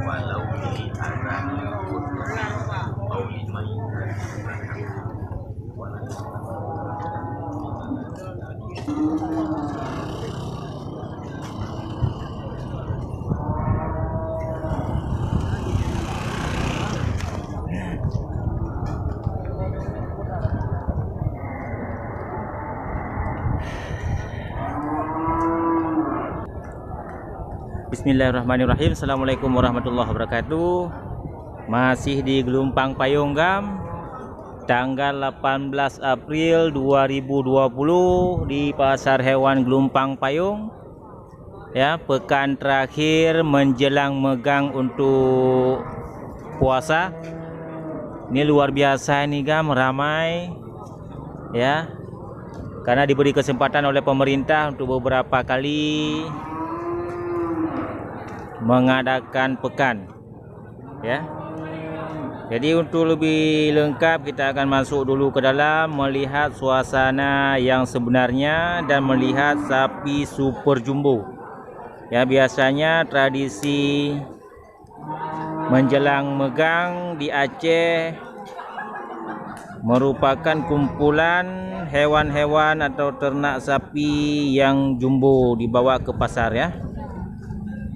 walau di arah Paulin Mayu. Bismillahirrahmanirrahim. Assalamualaikum warahmatullahi wabarakatuh. Masih di Gelumpang Payung Gam, tanggal 18 April 2020 di Pasar Hewan Gelumpang Payung. Ya, pekan terakhir menjelang megang untuk puasa. Ini luar biasa nih Gam, ramai. Ya. Karena diberi kesempatan oleh pemerintah untuk beberapa kali mengadakan pekan, ya. Jadi untuk lebih lengkap kita akan masuk dulu ke dalam, melihat suasana yang sebenarnya dan melihat sapi super jumbo. Ya, biasanya tradisi menjelang megang di Aceh merupakan kumpulan hewan-hewan atau ternak sapi yang jumbo dibawa ke pasar, ya.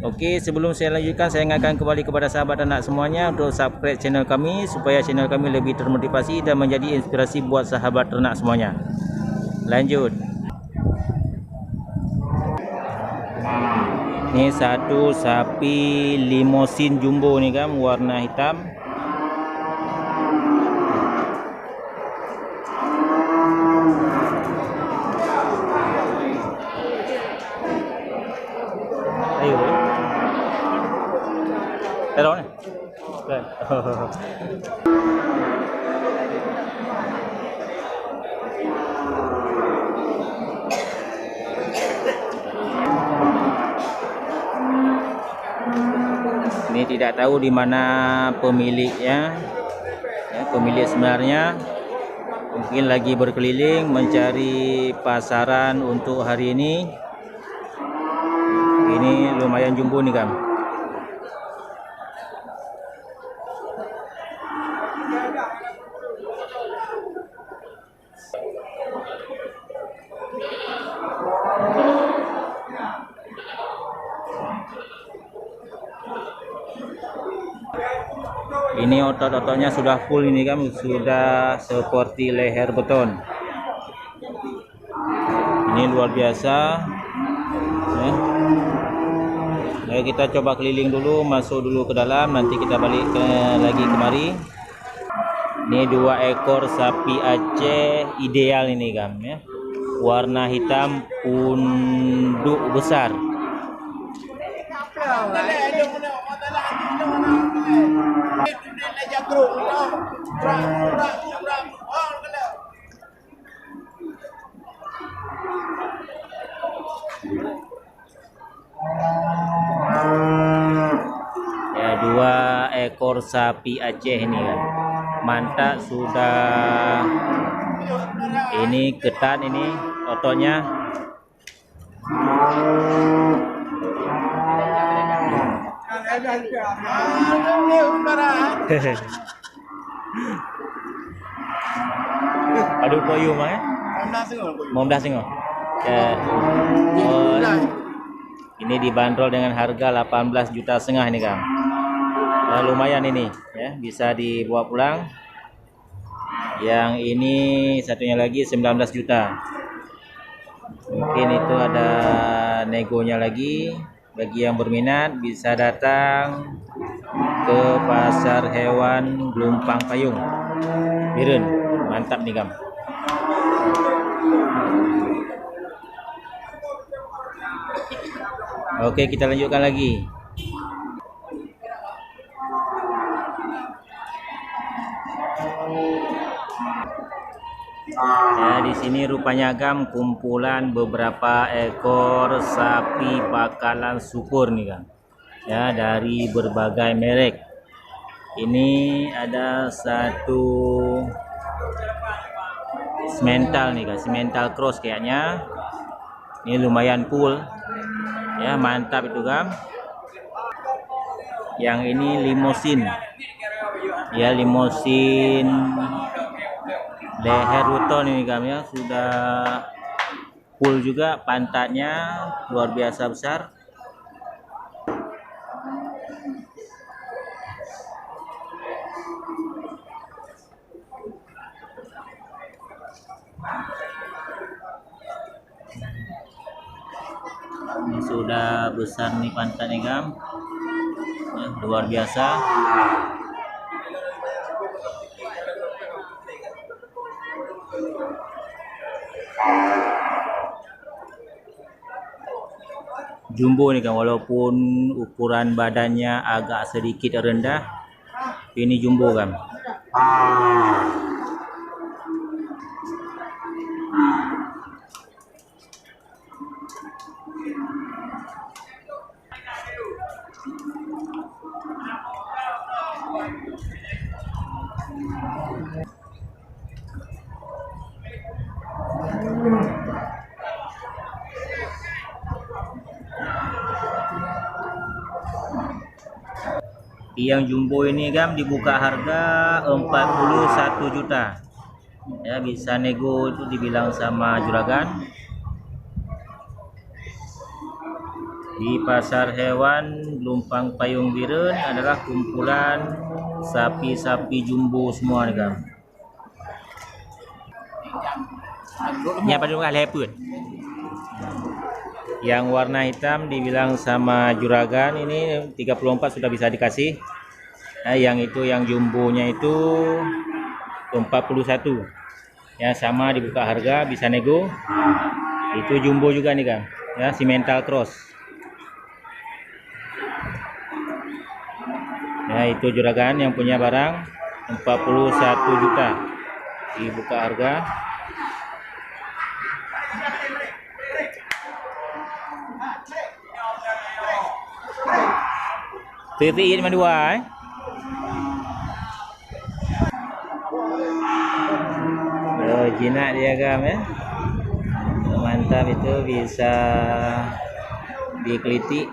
Oke, sebelum saya lanjutkan, saya ingatkan kembali kepada sahabat ternak semuanya untuk subscribe channel kami supaya channel kami lebih termotivasi dan menjadi inspirasi buat sahabat ternak semuanya. Lanjut. Ini satu sapi limosin jumbo nih kan, warna hitam. Ayo. Taruh ni. Ini tidak tahu di mana pemiliknya. Ya, pemilik sebenarnya mungkin lagi berkeliling mencari pasaran untuk hari ini. Ini lumayan jumbo nih kan. Ini otot-ototnya sudah full ini kan, sudah seperti leher beton. Ini luar biasa. Ya. Ayo kita coba keliling dulu, masuk dulu ke dalam, nanti kita balik lagi kemari. Ini 2 ekor sapi Aceh ideal ini kan, ya. Warna hitam punduk besar. Ya, 2 ekor sapi Aceh ini kan, mantap, sudah ini ketat ini ototnya. Aduh koyu mah ya. 15 tengok. Ini dibanderol dengan harga 18,5 juta ini kan. Lumayan ini ya, bisa dibawa pulang. Yang ini satunya lagi 19 juta. Mungkin itu ada negonya lagi. Bagi yang berminat bisa datang ke Pasar Hewan Gelumpang Payung Biren. Mantap nih Gam. Oke, kita lanjutkan lagi. Ya, di sini rupanya Gam kumpulan beberapa ekor sapi bakalan syukur nih kan. Ya, dari berbagai merek. Ini ada satu semental nih kan, semental cross kayaknya. Ini lumayan cool. Ya, mantap itu Gam. Yang ini limosin. Ya, limosin leher ruton ini kan ya, sudah full juga, pantatnya luar biasa besar. Ini sudah besar nih pantatnya kan ya, luar biasa. Jumbo nih kan, walaupun ukuran badannya agak sedikit rendah, ini jumbo kan. Yang jumbo ini kan dibuka harga 41 juta. Ya, bisa nego, itu dibilang sama juragan. Di pasar hewan Lumpang Payung Biren adalah kumpulan sapi-sapi jumbo semua nih kan. Ini apa juga leput. Yang warna hitam dibilang sama juragan ini 34 sudah bisa dikasih. Nah, yang itu yang jumbonya itu 41. Ya, sama dibuka harga, bisa nego. Itu jumbo juga nih kan. Ya, simental cross. Ya, itu juragan yang punya barang 41 juta. Dibuka harga. Titi ini dua. Jinak dia kan ya. Mantap, itu bisa dikeliti.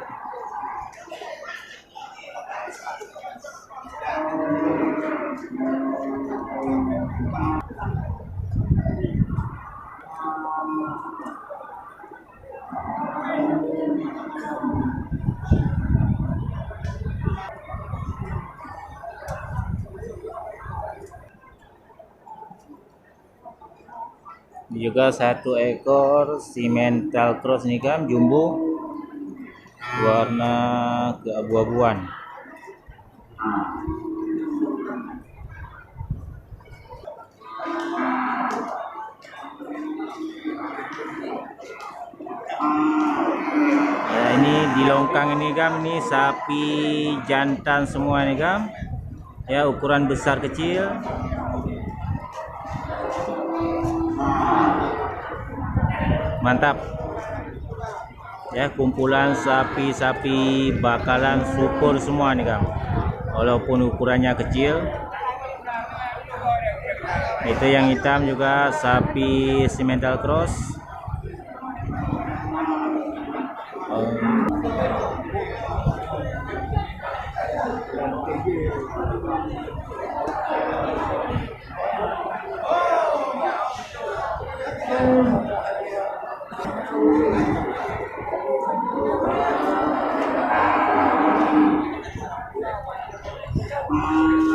Juga satu ekor simental cross nih kan, jumbo warna keabu-abuan. Ya, ini di longkang ini kan, ini sapi jantan semua nih kan. Ya, ukuran besar kecil. Mantap ya, kumpulan sapi-sapi bakalan syukur semua nih kan, walaupun ukurannya kecil. Itu yang hitam juga sapi simental cross.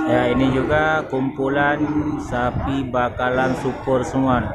Ya, ini juga kumpulan sapi bakalan syukur semua.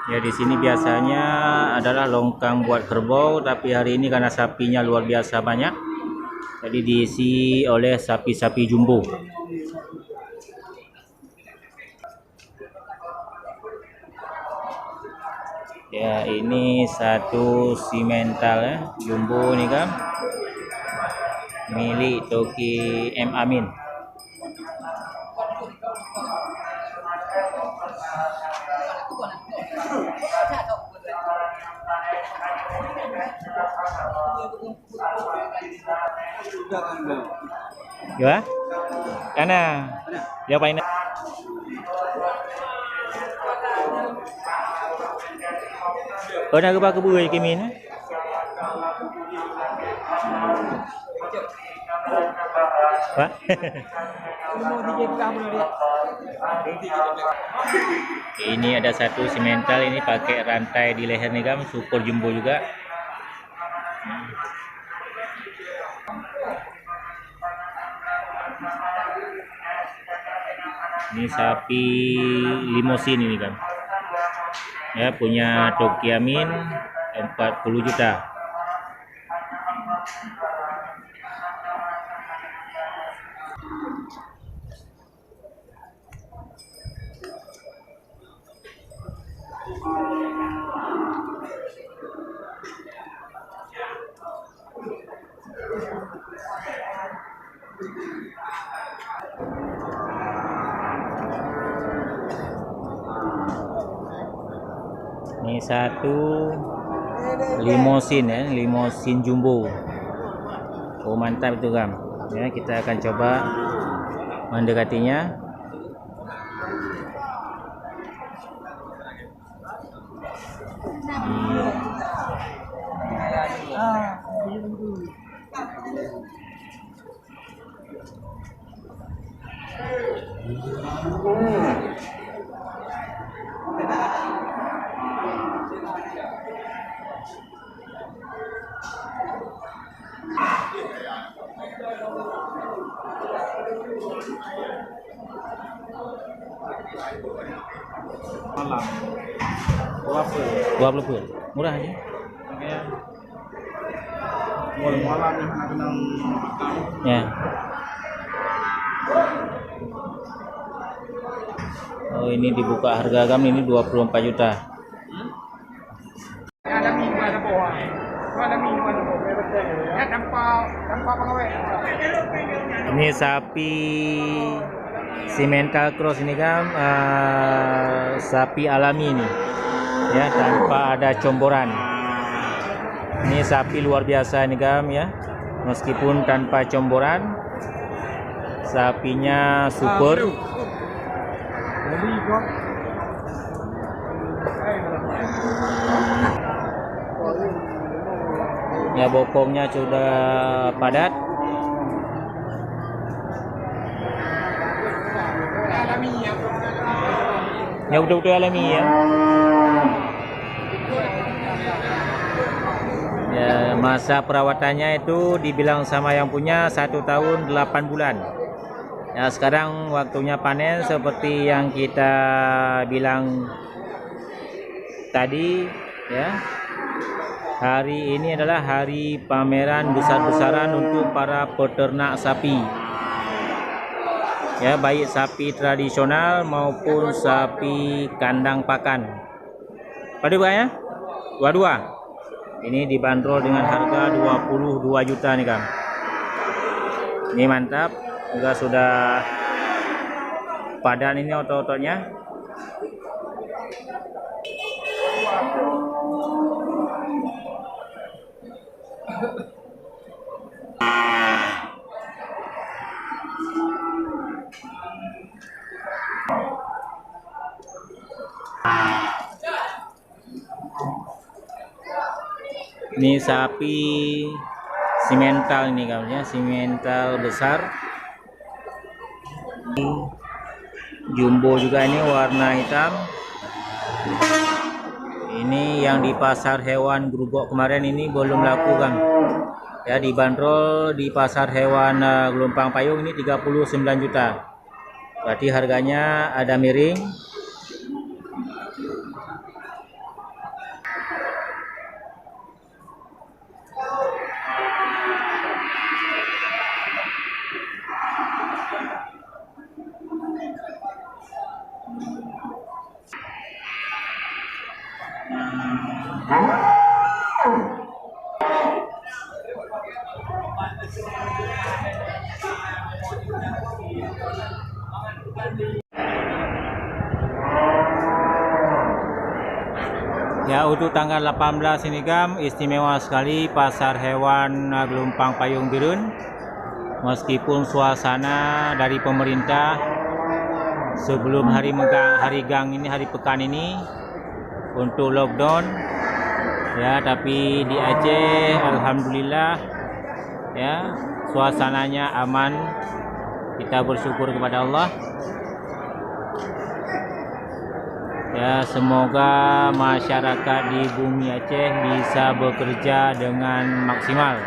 Ya, di sini biasanya adalah longkang buat kerbau, tapi hari ini karena sapinya luar biasa banyak, jadi diisi oleh sapi-sapi jumbo. Ya, ini satu simental ya, jumbo nih kan, milik Toki M Amin. Gimana? Karena dia paling nak ke bawah kebun Kimin? Pak? Ini ada satu simental, ini pakai rantai di leher nih Gam, super jumbo juga. Ini sapi limosin ini kan, ya punya Tokiamin 40 juta. Ini satu limosin ya, limosin jumbo. Oh mantap itu Gam. Ya, kita akan coba mendekatinya. Malam 20 murah aja. Malam yang kena Ya. Oh ini dibuka harga Gam ini 24 juta. ada minggu ada bawah. Ada minggu ada bawah. Ya tanpa pengawet. Ini sapi simental cross ini Gam, sapi alami ini. Ya, tanpa ada comboran. Ini sapi luar biasa ini Gam ya. Meskipun tanpa comboran, sapinya super. Ya bokongnya sudah padat. Ya betul-betul alami ya. Ya masa perawatannya itu dibilang sama yang punya 1 tahun 8 bulan. Ya sekarang waktunya panen seperti yang kita bilang tadi ya. Hari ini adalah hari pameran besar-besaran untuk para peternak sapi. Ya, baik sapi tradisional maupun sapi kandang pakan. Pada ya? Dua-dua. Ini dibanderol dengan harga 22 juta nih Kang. Ini mantap. Juga sudah padan ini otot-ototnya. Ini sapi simental ini kawannya, simental besar. Jumbo juga ini warna hitam. Ini yang di pasar hewan Grogol kemarin ini belum laku Kang. Ya dibanderol di pasar hewan Gelompang Payung ini 39 juta. Berarti harganya ada miring. Ya, untuk tanggal 18 ini Gam, istimewa sekali pasar hewan Gelumpang Payung Birun. Meskipun suasana dari pemerintah sebelum hari gang ini, hari pekan ini untuk lockdown ya, tapi di Aceh alhamdulillah ya, suasananya aman. Kita bersyukur kepada Allah. Ya, semoga masyarakat di bumi Aceh bisa bekerja dengan maksimal.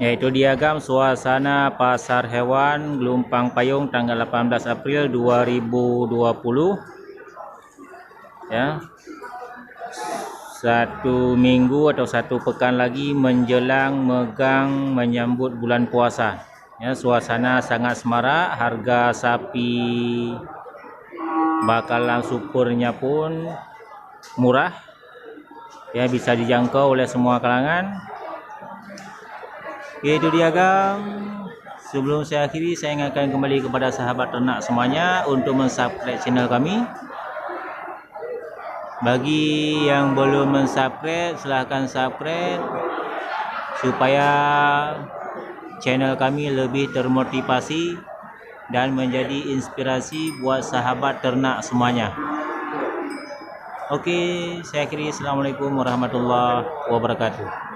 Yaitu dia Gam, suasana pasar hewan Gelumpang Payung tanggal 18 April 2020 ya, 1 minggu atau 1 pekan lagi menjelang menyambut bulan puasa ya. Suasana sangat semarak, harga sapi bakalan supernya pun murah ya, bisa dijangkau oleh semua kalangan. Itu dia Gam. Sebelum saya akhiri, saya ingatkan kembali kepada sahabat ternak semuanya untuk mensubscribe channel kami. Bagi yang belum mensubscribe, silahkan subscribe supaya channel kami lebih termotivasi dan menjadi inspirasi buat sahabat ternak semuanya. Oke, saya akhiri. Assalamualaikum warahmatullahi wabarakatuh.